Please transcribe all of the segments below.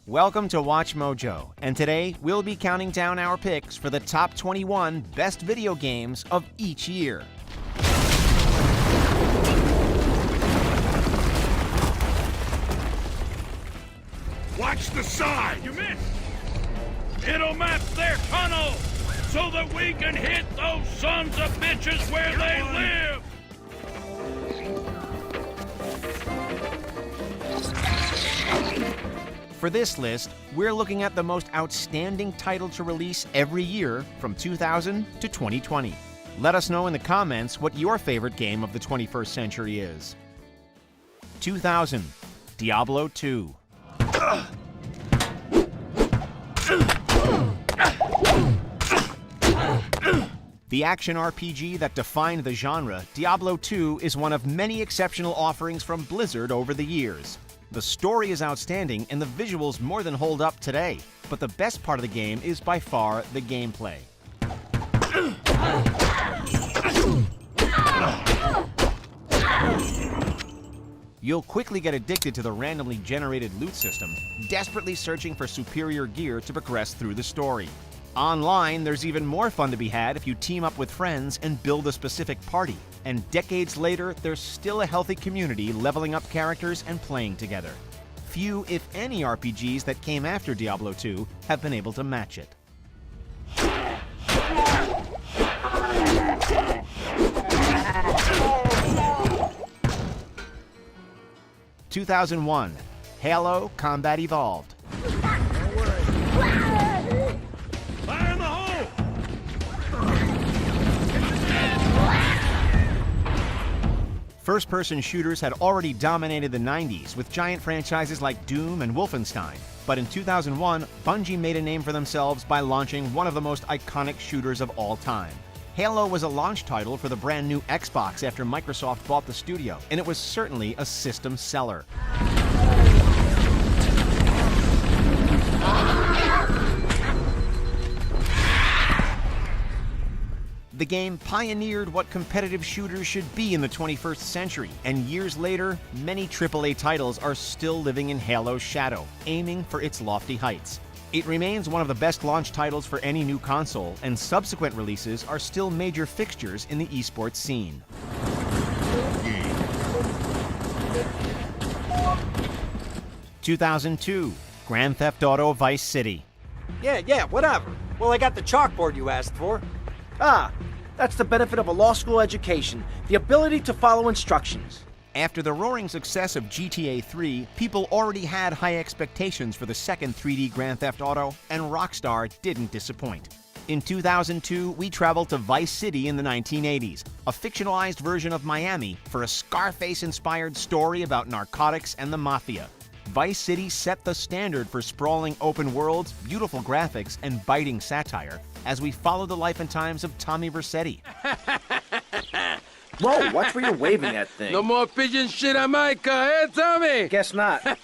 Welcome to Watch Mojo, and today we'll be counting down our picks for the top 21 best video games of each year. Watch the side! You missed! It'll map their tunnel so that we can hit those sons of bitches where they live! For this list, we're looking at the most outstanding title to release every year from 2000 to 2020. Let us know in the comments what your favorite game of the 21st century is. 2000, Diablo II. The action RPG that defined the genre, Diablo II is one of many exceptional offerings from Blizzard over the years. The story is outstanding and the visuals more than hold up today, but the best part of the game is by far the gameplay. You'll quickly get addicted to the randomly generated loot system, desperately searching for superior gear to progress through the story. Online, there's even more fun to be had if you team up with friends and build a specific party. And decades later, there's still a healthy community leveling up characters and playing together. Few, if any, RPGs that came after Diablo II have been able to match it. 2001, Halo Combat Evolved. Fire in the hole! First-person shooters had already dominated the 90s with giant franchises like Doom and Wolfenstein. But in 2001, Bungie made a name for themselves by launching one of the most iconic shooters of all time. Halo was a launch title for the brand new Xbox after Microsoft bought the studio, and it was certainly a system seller. The game pioneered what competitive shooters should be in the 21st century, and years later, many AAA titles are still living in Halo's shadow, aiming for its lofty heights. It remains one of the best launch titles for any new console, and subsequent releases are still major fixtures in the esports scene. 2002, Grand Theft Auto Vice City. Yeah, whatever. Well, I got the chalkboard you asked for. That's the benefit of a law school education, the ability to follow instructions. After the roaring success of GTA 3, people already had high expectations for the second 3D Grand Theft Auto, and Rockstar didn't disappoint. In 2002, we traveled to Vice City in the 1980s, a fictionalized version of Miami, for a Scarface-inspired story about narcotics and the mafia. Vice City set the standard for sprawling open worlds, beautiful graphics, and biting satire, as we follow the life and times of Tommy Vercetti. Whoa, watch where you're waving that thing. No more pigeon shit on my car, eh, Tommy? Guess not.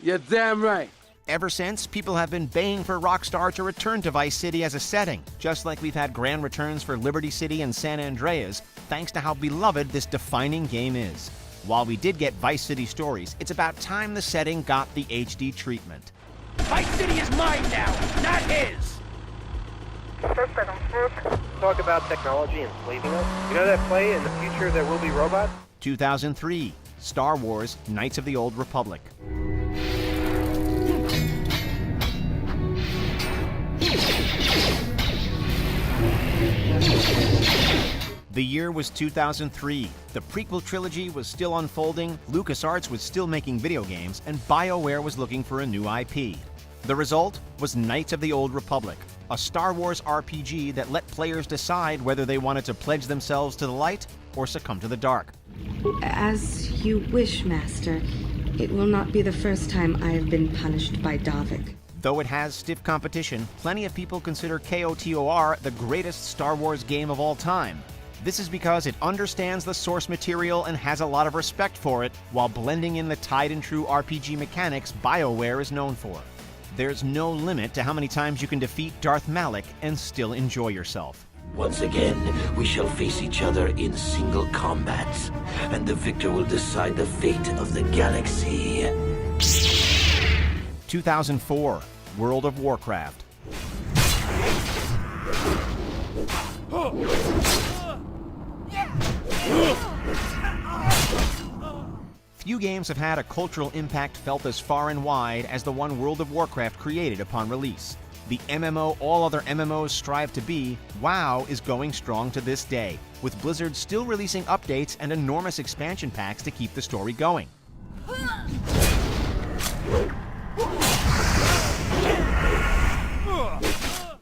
You're damn right. Ever since, people have been baying for Rockstar to return to Vice City as a setting, just like we've had grand returns for Liberty City and San Andreas, thanks to how beloved this defining game is. While we did get Vice City stories, it's about time the setting got the HD treatment. Vice City is mine now, not his! Talk about technology enslaving us. You know that play in the future there will be robots? 2003, Star Wars Knights of the Old Republic. The year was 2003. The prequel trilogy was still unfolding, LucasArts was still making video games, and BioWare was looking for a new IP. The result was Knights of the Old Republic, a Star Wars RPG that let players decide whether they wanted to pledge themselves to the light or succumb to the dark. As you wish, Master. It will not be the first time I have been punished by Davik. Though it has stiff competition, plenty of people consider KOTOR the greatest Star Wars game of all time. This is because it understands the source material and has a lot of respect for it, while blending in the tried-and-true RPG mechanics BioWare is known for. There's no limit to how many times you can defeat Darth Malak and still enjoy yourself. Once again, we shall face each other in single combats, and the victor will decide the fate of the galaxy. 2004, World of Warcraft. Few games have had a cultural impact felt as far and wide as the one World of Warcraft created upon release. The MMO all other MMOs strive to be, WoW is going strong to this day, with Blizzard still releasing updates and enormous expansion packs to keep the story going.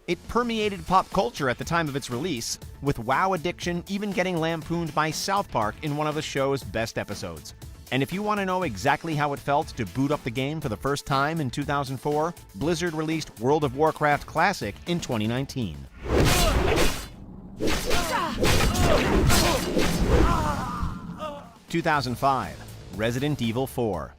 It permeated pop culture at the time of its release, with WoW addiction even getting lampooned by South Park in one of the show's best episodes. And if you want to know exactly how it felt to boot up the game for the first time in 2004, Blizzard released World of Warcraft Classic in 2019. 2005, Resident Evil 4.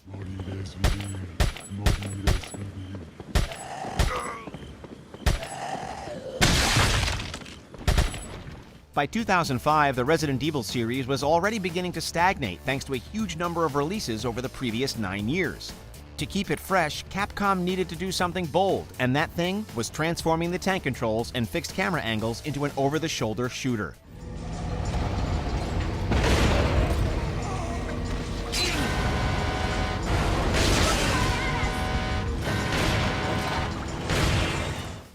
By 2005, the Resident Evil series was already beginning to stagnate thanks to a huge number of releases over the previous 9 years. To keep it fresh, Capcom needed to do something bold, and that thing was transforming the tank controls and fixed camera angles into an over-the-shoulder shooter.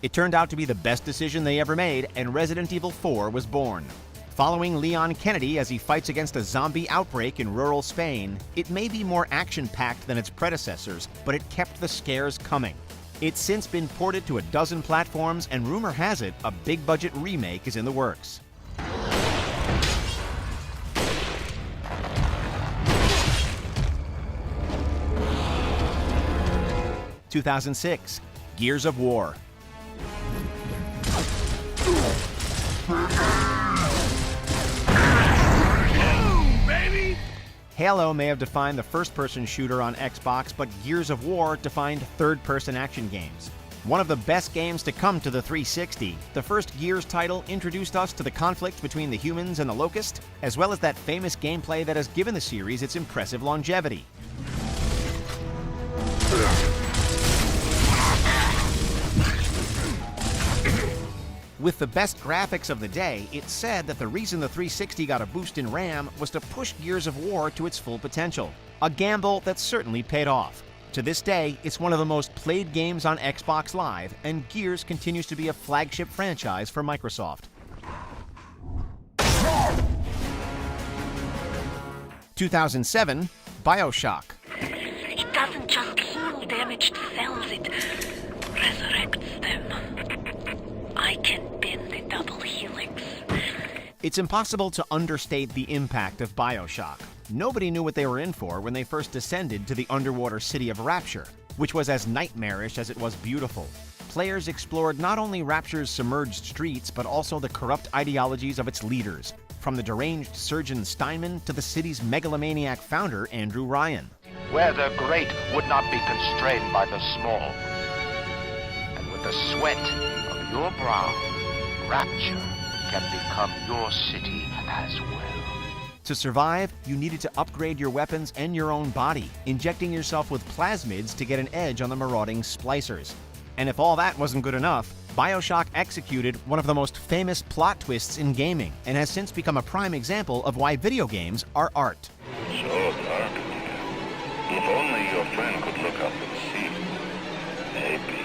It turned out to be the best decision they ever made, and Resident Evil 4 was born. Following Leon Kennedy as he fights against a zombie outbreak in rural Spain, it may be more action-packed than its predecessors, but it kept the scares coming. It's since been ported to a dozen platforms, and rumor has it a big-budget remake is in the works. (2006) Gears of War. Baby! Halo may have defined the first-person shooter on Xbox, but Gears of War defined third-person action games. One of the best games to come to the 360, the first Gears title introduced us to the conflict between the humans and the Locust, as well as that famous gameplay that has given the series its impressive longevity. With the best graphics of the day, it's said that the reason the 360 got a boost in RAM was to push Gears of War to its full potential. A gamble that certainly paid off. To this day, it's one of the most played games on Xbox Live, and Gears continues to be a flagship franchise for Microsoft. 2007, BioShock. It doesn't just heal damaged cells, it resurrects them. I can bend the double helix. It's impossible to understate the impact of BioShock. Nobody knew what they were in for when they first descended to the underwater city of Rapture, which was as nightmarish as it was beautiful. Players explored not only Rapture's submerged streets, but also the corrupt ideologies of its leaders, from the deranged surgeon Steinman to the city's megalomaniac founder, Andrew Ryan. Where the great would not be constrained by the small. And with the sweat of your brow, Rapture can become your city as well. To survive, you needed to upgrade your weapons and your own body, injecting yourself with plasmids to get an edge on the marauding splicers. And if all that wasn't good enough, BioShock executed one of the most famous plot twists in gaming, and has since become a prime example of why video games are art. So dark. If only your friend could look up and see. Maybe.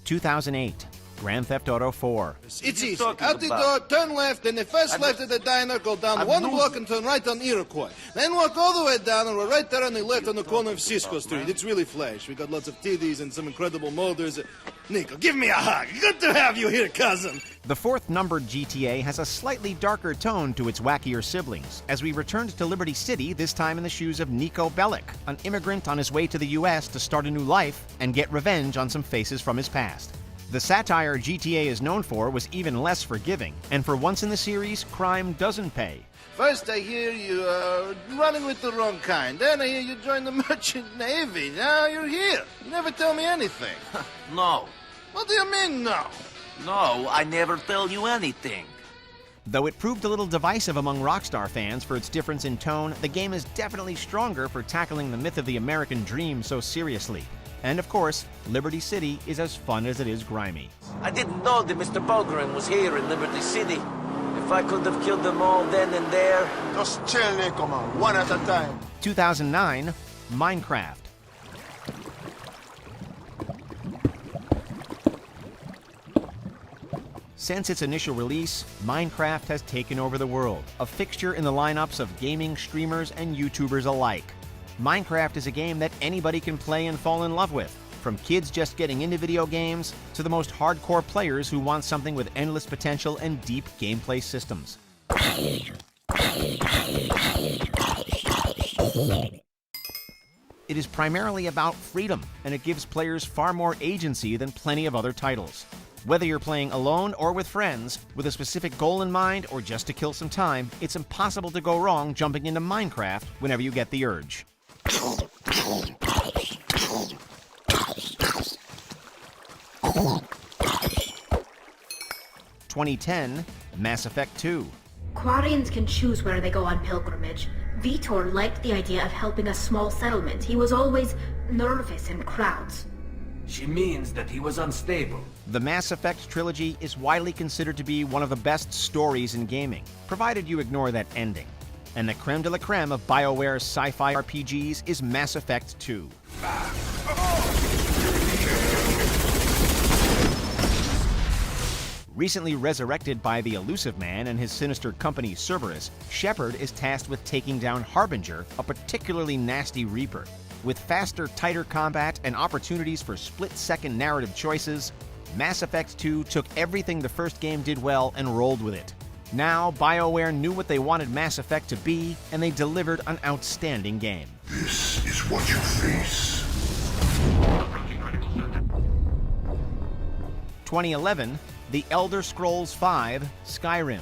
2008, Grand Theft Auto 4. It's easy. Out the door, turn left, then the first left of the diner, go down one block and turn right on Iroquois. Then walk all the way down and we're right there on the left on the corner of Cisco Street. It's really flash. We got lots of TDs and some incredible molders. Nico, give me a hug. Good to have you here, cousin. The fourth numbered GTA has a slightly darker tone to its wackier siblings, as we returned to Liberty City, this time in the shoes of Nico Bellic, an immigrant on his way to the US to start a new life and get revenge on some faces from his past. The satire GTA is known for was even less forgiving, and for once in the series, crime doesn't pay. First I hear you running with the wrong kind. Then I hear you join the Merchant Navy. Now you're here. You never tell me anything. No. What do you mean, no? No, I never tell you anything. Though it proved a little divisive among Rockstar fans for its difference in tone, the game is definitely stronger for tackling the myth of the American dream so seriously. And of course, Liberty City is as fun as it is grimy. I didn't know that Mr. Bulgaren was here in Liberty City. If I could have killed them all then and there... Just chill, Nico, man. One at a time. 2009, Minecraft. Since its initial release, Minecraft has taken over the world, a fixture in the lineups of gaming streamers and YouTubers alike. Minecraft is a game that anybody can play and fall in love with, from kids just getting into video games to the most hardcore players who want something with endless potential and deep gameplay systems. It is primarily about freedom, and it gives players far more agency than plenty of other titles. Whether you're playing alone or with friends, with a specific goal in mind or just to kill some time, it's impossible to go wrong jumping into Minecraft whenever you get the urge. 2010, Mass Effect 2. Quarians can choose where they go on pilgrimage. Vitor liked the idea of helping a small settlement. He was always nervous in crowds. She means that he was unstable. The Mass Effect trilogy is widely considered to be one of the best stories in gaming, provided you ignore that ending. And the creme de la creme of BioWare's sci-fi RPGs is Mass Effect 2. Recently resurrected by the Elusive Man and his sinister company Cerberus, Shepard is tasked with taking down Harbinger, a particularly nasty Reaper. With faster, tighter combat and opportunities for split-second narrative choices, Mass Effect 2 took everything the first game did well and rolled with it. Now, BioWare knew what they wanted Mass Effect to be, and they delivered an outstanding game. This is what you face. 2011, The Elder Scrolls V: Skyrim.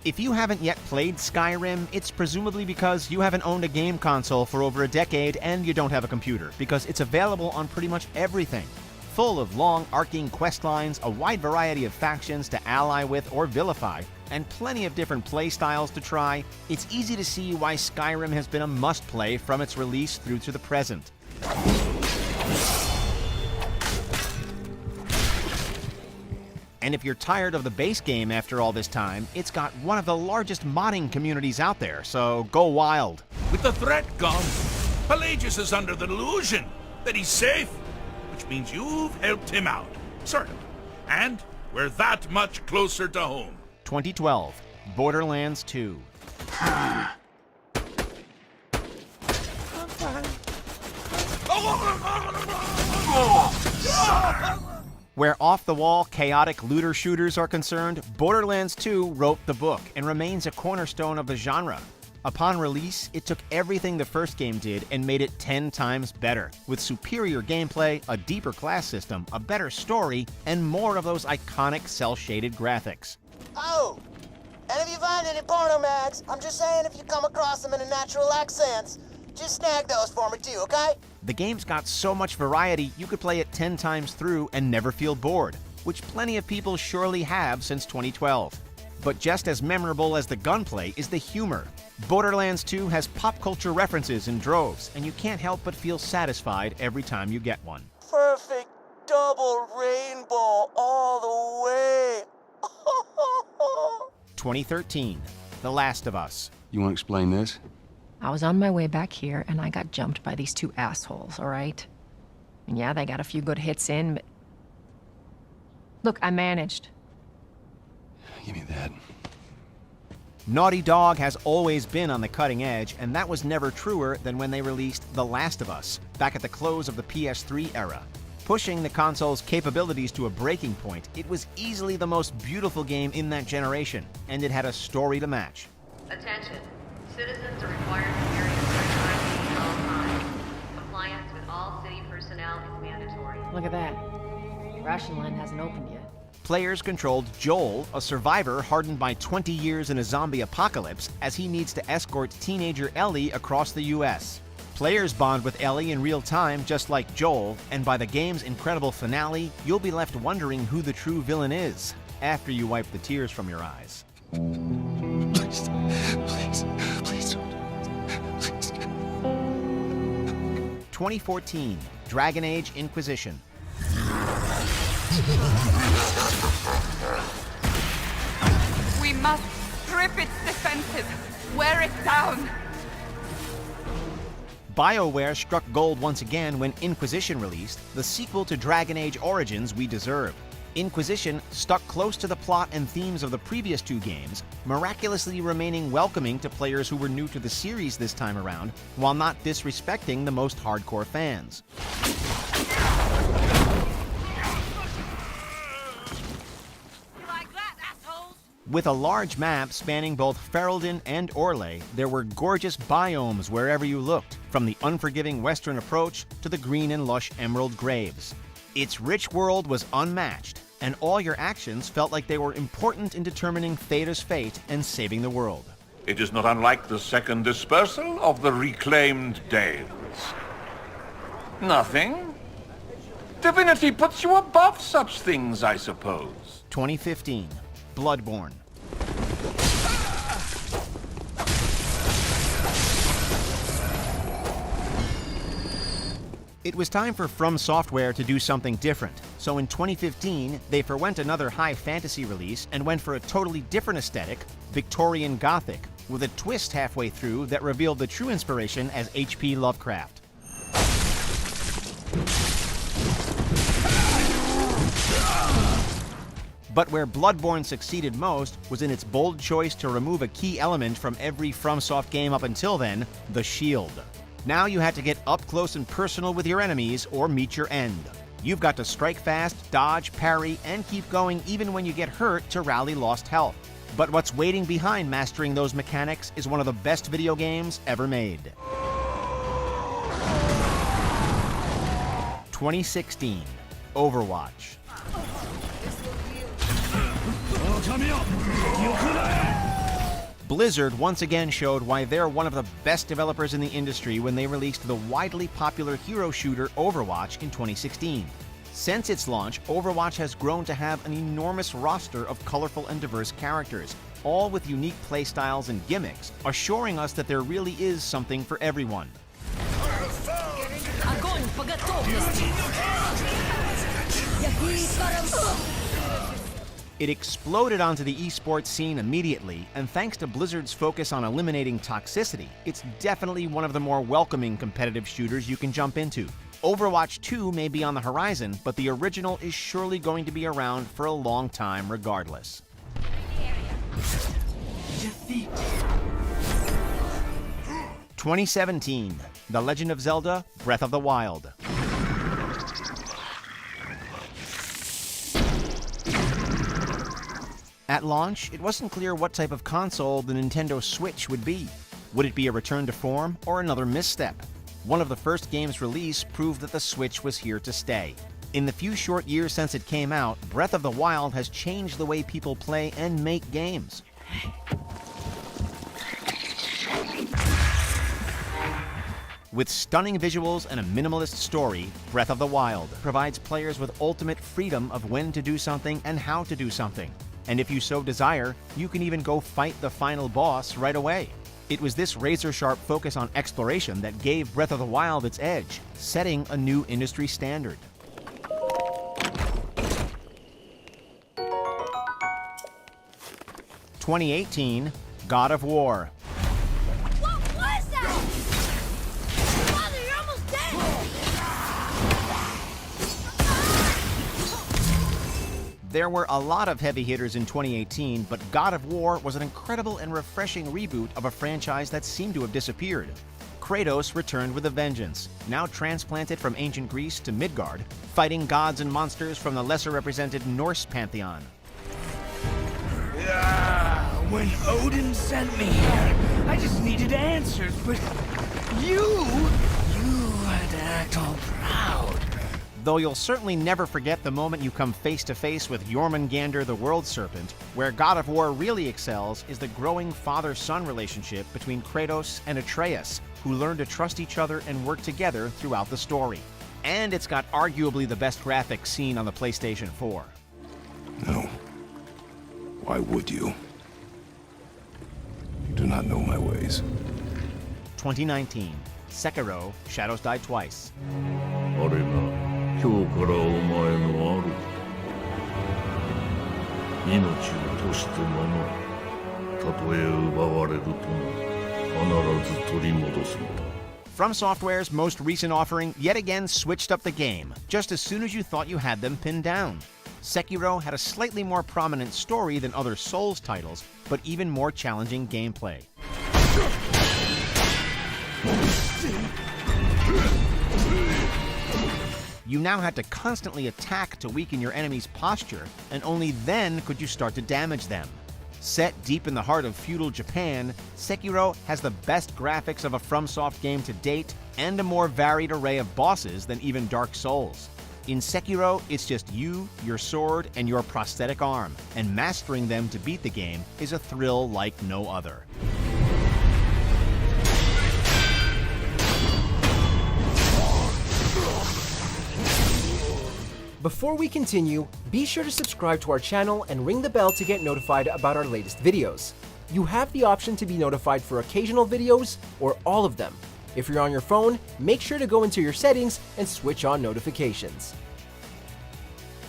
If you haven't yet played Skyrim, it's presumably because you haven't owned a game console for over a decade and you don't have a computer, because it's available on pretty much everything. Full of long, arcing quest lines, a wide variety of factions to ally with or vilify, and plenty of different play styles to try, it's easy to see why Skyrim has been a must-play from its release through to the present. And if you're tired of the base game after all this time, it's got one of the largest modding communities out there, so go wild. With the threat gone, Pelagius is under the delusion that he's safe, which means you've helped him out, sort of. And we're that much closer to home. 2012, Borderlands 2. Where off-the-wall, chaotic looter shooters are concerned, Borderlands 2 wrote the book and remains a cornerstone of the genre. Upon release, it took everything the first game did and made it 10 times better, with superior gameplay, a deeper class system, a better story, and more of those iconic cel-shaded graphics. Oh, and if you find any porno mags, I'm just saying if you come across them in a natural accents, just snag those for me too, okay? The game's got so much variety, you could play it 10 times through and never feel bored, which plenty of people surely have since 2012. But just as memorable as the gunplay is the humor. Borderlands 2 has pop culture references in droves, and you can't help but feel satisfied every time you get one. Perfect double rainbow all the way. 2013, The Last of Us. You want to explain this? I was on my way back here, and I got jumped by these two assholes, all right? And yeah, they got a few good hits in, but... Look, I managed. Give me that. Naughty Dog has always been on the cutting edge, and that was never truer than when they released The Last of Us, back at the close of the PS3 era. Pushing the console's capabilities to a breaking point, it was easily the most beautiful game in that generation, and it had a story to match. Attention. Citizens are required to carry a certified ID at all times. Compliance with all city personnel is mandatory. Look at that. Ration line hasn't opened yet. Players controlled Joel, a survivor hardened by 20 years in a zombie apocalypse, as he needs to escort teenager Ellie across the U.S. Players bond with Ellie in real time just like Joel, and by the game's incredible finale, you'll be left wondering who the true villain is after you wipe the tears from your eyes. Please, please, please don't. Please. 2014, Dragon Age Inquisition. We must strip its defenses, wear it down. BioWare struck gold once again when Inquisition released, the sequel to Dragon Age Origins we deserve. Inquisition stuck close to the plot and themes of the previous two games, miraculously remaining welcoming to players who were new to the series this time around, while not disrespecting the most hardcore fans. With a large map spanning both Ferelden and Orlais, there were gorgeous biomes wherever you looked, from the unforgiving western approach to the green and lush emerald graves. Its rich world was unmatched, and all your actions felt like they were important in determining Theda's fate and saving the world. It is not unlike the second dispersal of the reclaimed Dales. Nothing? Divinity puts you above such things, I suppose. 2015, Bloodborne. It was time for From Software to do something different, so in 2015, they forwent another high fantasy release and went for a totally different aesthetic, Victorian Gothic, with a twist halfway through that revealed the true inspiration as H.P. Lovecraft. But where Bloodborne succeeded most was in its bold choice to remove a key element from every FromSoft game up until then, the shield. Now you had to get up close and personal with your enemies or meet your end. You've got to strike fast, dodge, parry, and keep going even when you get hurt to rally lost health. But what's waiting behind mastering those mechanics is one of the best video games ever made. 2016, Overwatch. Blizzard once again showed why they're one of the best developers in the industry when they released the widely popular hero shooter Overwatch in 2016. Since its launch, Overwatch has grown to have an enormous roster of colorful and diverse characters, all with unique playstyles and gimmicks, assuring us that there really is something for everyone. It exploded onto the esports scene immediately, and thanks to Blizzard's focus on eliminating toxicity, it's definitely one of the more welcoming competitive shooters you can jump into. Overwatch 2 may be on the horizon, but the original is surely going to be around for a long time regardless. 2017, The Legend of Zelda: Breath of the Wild. At launch, it wasn't clear what type of console the Nintendo Switch would be. Would it be a return to form or another misstep? One of the first games released proved that the Switch was here to stay. In the few short years since it came out, Breath of the Wild has changed the way people play and make games. With stunning visuals and a minimalist story, Breath of the Wild provides players with ultimate freedom of when to do something and how to do something. And if you so desire, you can even go fight the final boss right away. It was this razor-sharp focus on exploration that gave Breath of the Wild its edge, setting a new industry standard. (2018) God of War. What was that? Father, you're almost dead! There were a lot of heavy hitters in 2018, but God of War was an incredible and refreshing reboot of a franchise that seemed to have disappeared. Kratos returned with a vengeance, now transplanted from ancient Greece to Midgard, fighting gods and monsters from the lesser-represented Norse pantheon. When Odin sent me here, I just needed answers, but you had to act all proud. Though you'll certainly never forget the moment you come face-to-face with Jormungandr the World Serpent, where God of War really excels is the growing father-son relationship between Kratos and Atreus, who learn to trust each other and work together throughout the story. And it's got arguably the best graphics seen on the PlayStation 4. No. Why would you? You do not know my ways. 2019, Sekiro: Shadows Die Twice. あれが今日からお前の主だ。命を賭して守る。たとえ奪われるとも必ず取り戻すのだ。From Software's most recent offering yet again switched up the game, just as soon as you thought you had them pinned down. Sekiro had a slightly more prominent story than other Souls titles, but even more challenging gameplay. You now had to constantly attack to weaken your enemy's posture, and only then could you start to damage them. Set deep in the heart of feudal Japan, Sekiro has the best graphics of a FromSoft game to date and a more varied array of bosses than even Dark Souls. In Sekiro, it's just you, your sword, and your prosthetic arm, and mastering them to beat the game is a thrill like no other. Before we continue, be sure to subscribe to our channel and ring the bell to get notified about our latest videos. You have the option to be notified for occasional videos or all of them. If you're on your phone, make sure to go into your settings and switch on notifications.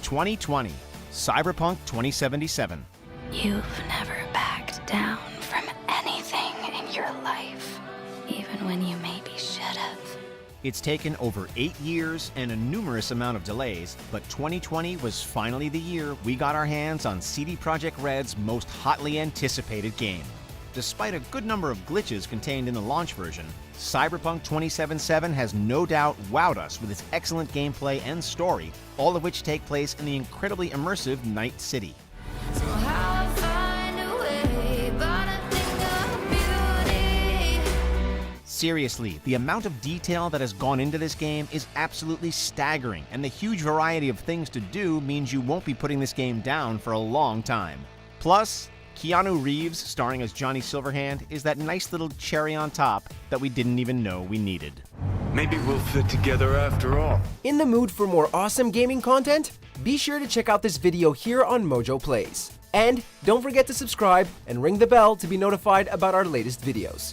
2020, Cyberpunk 2077. You've never backed down from anything in your life, even when you maybe should have. It's taken over 8 years and a numerous amount of delays, but 2020 was finally the year we got our hands on CD Projekt Red's most hotly anticipated game. Despite a good number of glitches contained in the launch version, Cyberpunk 2077 has no doubt wowed us with its excellent gameplay and story, all of which take place in the incredibly immersive Night City. Seriously, the amount of detail that has gone into this game is absolutely staggering, and the huge variety of things to do means you won't be putting this game down for a long time. Plus, Keanu Reeves starring as Johnny Silverhand is that nice little cherry on top that we didn't even know we needed. Maybe we'll fit together after all. In the mood for more awesome gaming content? Be sure to check out this video here on Mojo Plays. And don't forget to subscribe and ring the bell to be notified about our latest videos.